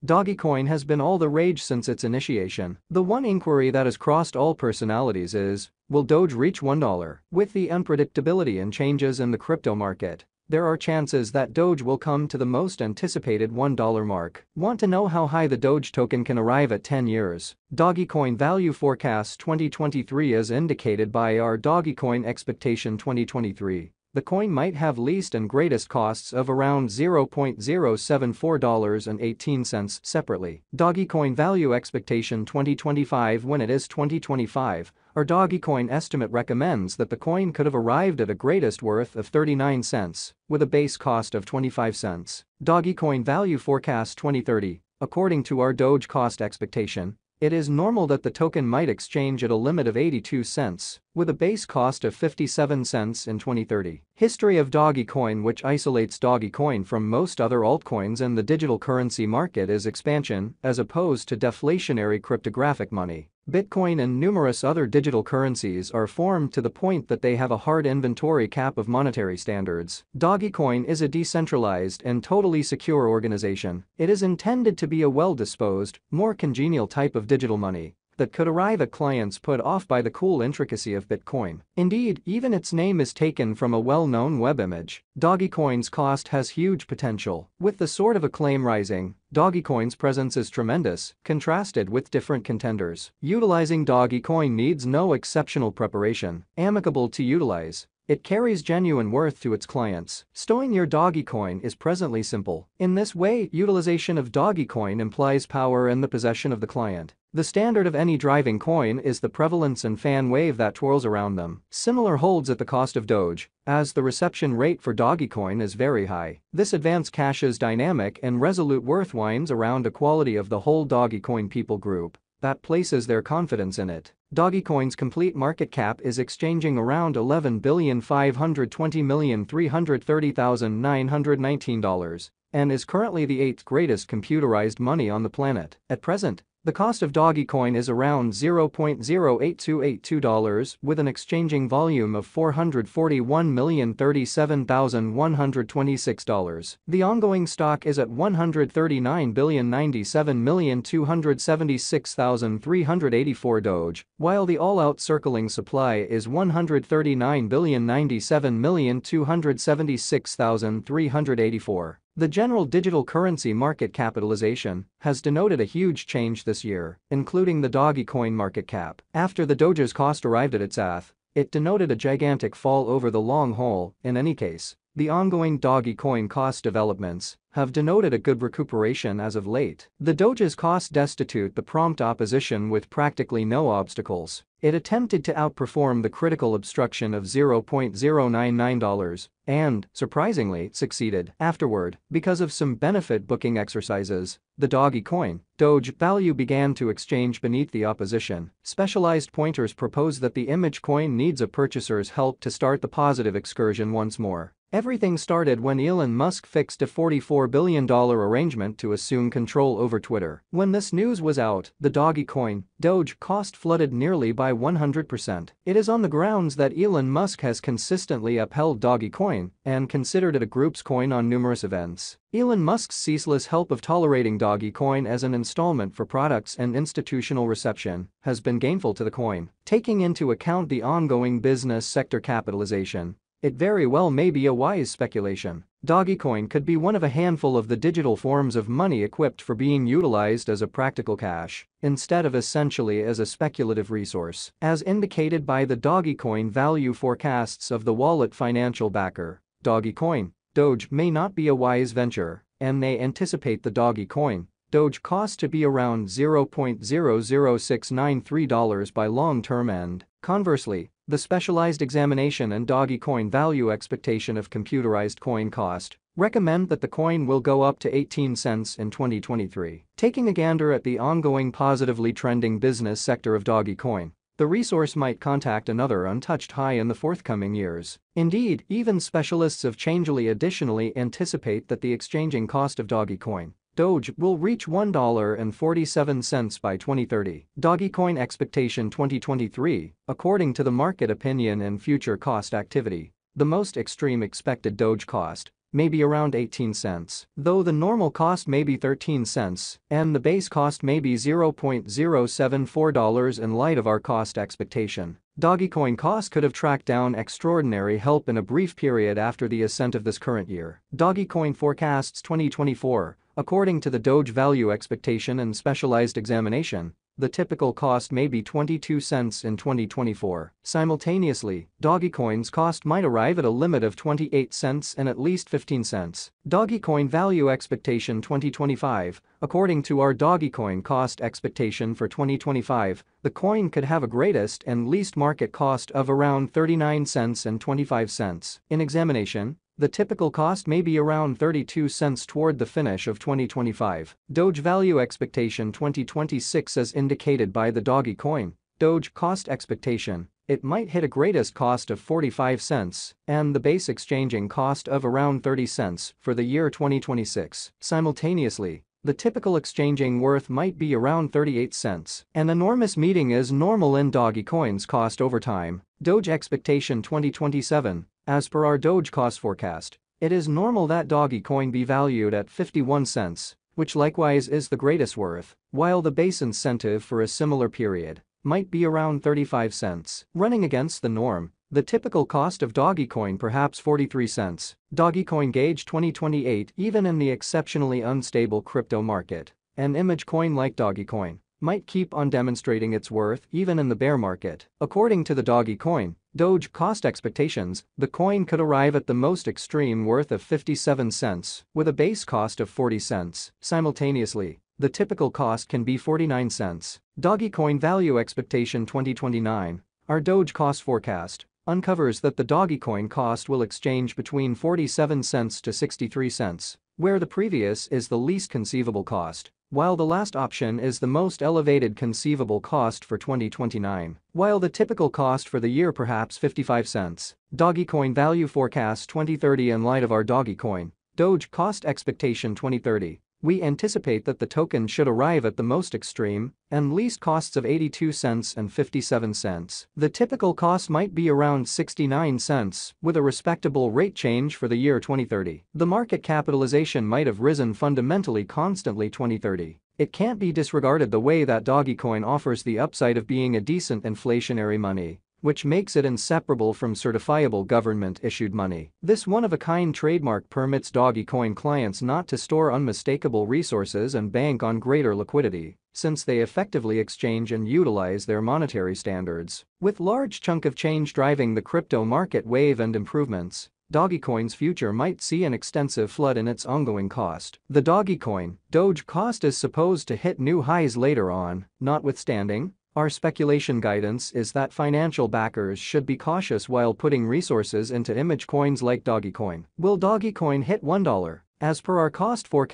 Dogecoin has been all the rage since its initiation. The one inquiry that has crossed all personalities is, will Doge reach $1? With the unpredictability and changes in the crypto market, there are chances that Doge will come to the most anticipated $1 mark. Want to know how high the Doge token can arrive at 10 years? Dogecoin Value Forecast 2023 as indicated by our Dogecoin Expectation 2023. The coin might have least and greatest costs of around $0.07418 separately. Dogecoin Value Expectation 2025. When it is 2025, our Dogecoin estimate recommends that the coin could have arrived at a greatest worth of 39 cents, with a base cost of 25 cents. Dogecoin Value Forecast 2030. According to our Doge cost expectation, it is normal that the token might exchange at a limit of 82 cents, with a base cost of 57 cents in 2030. History of Dogecoin. Which isolates Dogecoin from most other altcoins in the digital currency market is expansion, as opposed to deflationary cryptographic money. Bitcoin and numerous other digital currencies are formed to the point that they have a hard inventory cap of monetary standards. Dogecoin is a decentralized and totally secure organization. It is intended to be a well-disposed, more congenial type of digital money that could arrive at clients put off by the cool intricacy of Bitcoin. Indeed, even its name is taken from a well-known web image. Dogecoin's cost has huge potential. With the sort of acclaim rising, Dogecoin's presence is tremendous, contrasted with different contenders. Utilizing Dogecoin needs no exceptional preparation. Amicable to utilize, it carries genuine worth to its clients. Storing your Dogecoin is presently simple. In this way, utilization of Dogecoin implies power in the possession of the client. The standard of any driving coin is the prevalence and fan wave that twirls around them. Similar holds at the cost of Doge, as the reception rate for Dogecoin is very high. This advanced cash's dynamic and resolute worth winds around a quality of the whole Dogecoin people group that places their confidence in it. Dogecoin's complete market cap is exchanging around $11,520,330,919 and is currently the 8th greatest computerized money on the planet. At present, the cost of Dogecoin is around $0.08282 with an exchanging volume of $441,037,126. The ongoing stock is at $139,097,276,384 Doge, while the all-out circling supply is $139,097,276,384. The general digital currency market capitalization has denoted a huge change this year, including the Dogecoin market cap. After the Doge's cost arrived at its ath, it denoted a gigantic fall over the long haul. In any case, the ongoing Dogecoin cost developments have denoted a good recuperation as of late. The Doge's cost destitute the prompt opposition with practically no obstacles. It attempted to outperform the critical obstruction of $0.099 and, surprisingly, succeeded. Afterward, because of some benefit booking exercises, the Dogecoin Doge value began to exchange beneath the opposition. Specialized pointers propose that the image coin needs a purchaser's help to start the positive excursion once more. Everything started when Elon Musk fixed a $44 billion arrangement to assume control over Twitter. When this news was out, the Dogecoin Doge cost flooded nearly by 100%. It is on the grounds that Elon Musk has consistently upheld Dogecoin and considered it a group's coin on numerous events. Elon Musk's ceaseless help of tolerating Dogecoin as an installment for products and institutional reception has been gainful to the coin. Taking into account the ongoing business sector capitalization, it very well may be a wise speculation. Dogecoin could be one of a handful of the digital forms of money equipped for being utilized as a practical cash, instead of essentially as a speculative resource. As indicated by the Dogecoin value forecasts of the wallet financial backer, Dogecoin Doge may not be a wise venture, and they anticipate the Dogecoin Doge cost to be around $0.00693 by long-term and, conversely, the specialized examination and Dogecoin value expectation of computerized coin cost recommend that the coin will go up to 18 cents in 2023. Taking a gander at the ongoing positively trending business sector of Dogecoin, the resource might contact another untouched high in the forthcoming years. Indeed, even specialists of Changelly additionally anticipate that the exchanging cost of Dogecoin Doge will reach $1.47 by 2030. Dogecoin Expectation 2023. According to the market opinion and future cost activity, the most extreme expected Doge cost may be around 18 cents, though the normal cost may be 13 cents and the base cost may be $0.074 in light of our cost expectation. Dogecoin cost could have tracked down extraordinary help in a brief period after the ascent of this current year. Dogecoin forecasts 2024, according to the Doge value expectation and specialized examination, the typical cost may be 22 cents in 2024. Simultaneously, Dogecoin's cost might arrive at a limit of 28 cents and at least 15 cents. Dogecoin value expectation 2025, according to our Dogecoin cost expectation for 2025, the coin could have a greatest and least market cost of around 39 cents and 25 cents. In examination, the typical cost may be around 32 cents toward the finish of 2025. Doge value expectation 2026 as indicated by the Dogecoin Doge cost expectation, it might hit a greatest cost of 45 cents and the base exchanging cost of around 30 cents for the year 2026. Simultaneously, the typical exchanging worth might be around 38 cents. An enormous meeting is normal in Dogecoin's cost over time. Doge expectation 2027. As per our Doge cost forecast, it is normal that Dogecoin be valued at 51 cents, which likewise is the greatest worth, while the base incentive for a similar period might be around 35 cents. Running against the norm, the typical cost of Dogecoin perhaps 43 cents. Dogecoin gauge 2028. Even in the exceptionally unstable crypto market, an image coin like Dogecoin might keep on demonstrating its worth even in the bear market. According to the Dogecoin Doge cost expectations, the coin could arrive at the most extreme worth of 57 cents with a base cost of 40 cents. Simultaneously, the typical cost can be 49 cents. Dogecoin value expectation 2029. Our Doge cost forecast uncovers that the Dogecoin cost will exchange between 47 cents to 63 cents, where the previous is the least conceivable cost, while the last option is the most elevated conceivable cost for 2029, while the typical cost for the year perhaps 55 cents. Dogecoin value forecast 2030. In light of our Dogecoin Doge cost expectation 2030, we anticipate that the token should arrive at the most extreme and least costs of 82 cents and 57 cents. The typical cost might be around 69 cents with a respectable rate change for the year 2030. The market capitalization might have risen fundamentally constantly 2030. It can't be disregarded the way that Dogecoin offers the upside of being a decent inflationary money, which makes it inseparable from certifiable government-issued money. This one-of-a-kind trademark permits Dogecoin clients not to store unmistakable resources and bank on greater liquidity, since they effectively exchange and utilize their monetary standards. With large chunk of change driving the crypto market wave and improvements, Dogecoin's future might see an extensive flood in its ongoing cost. The Dogecoin Doge cost is supposed to hit new highs later on, notwithstanding, our speculation guidance is that financial backers should be cautious while putting resources into image coins like Dogecoin. Will Dogecoin hit $1? As per our cost forecast,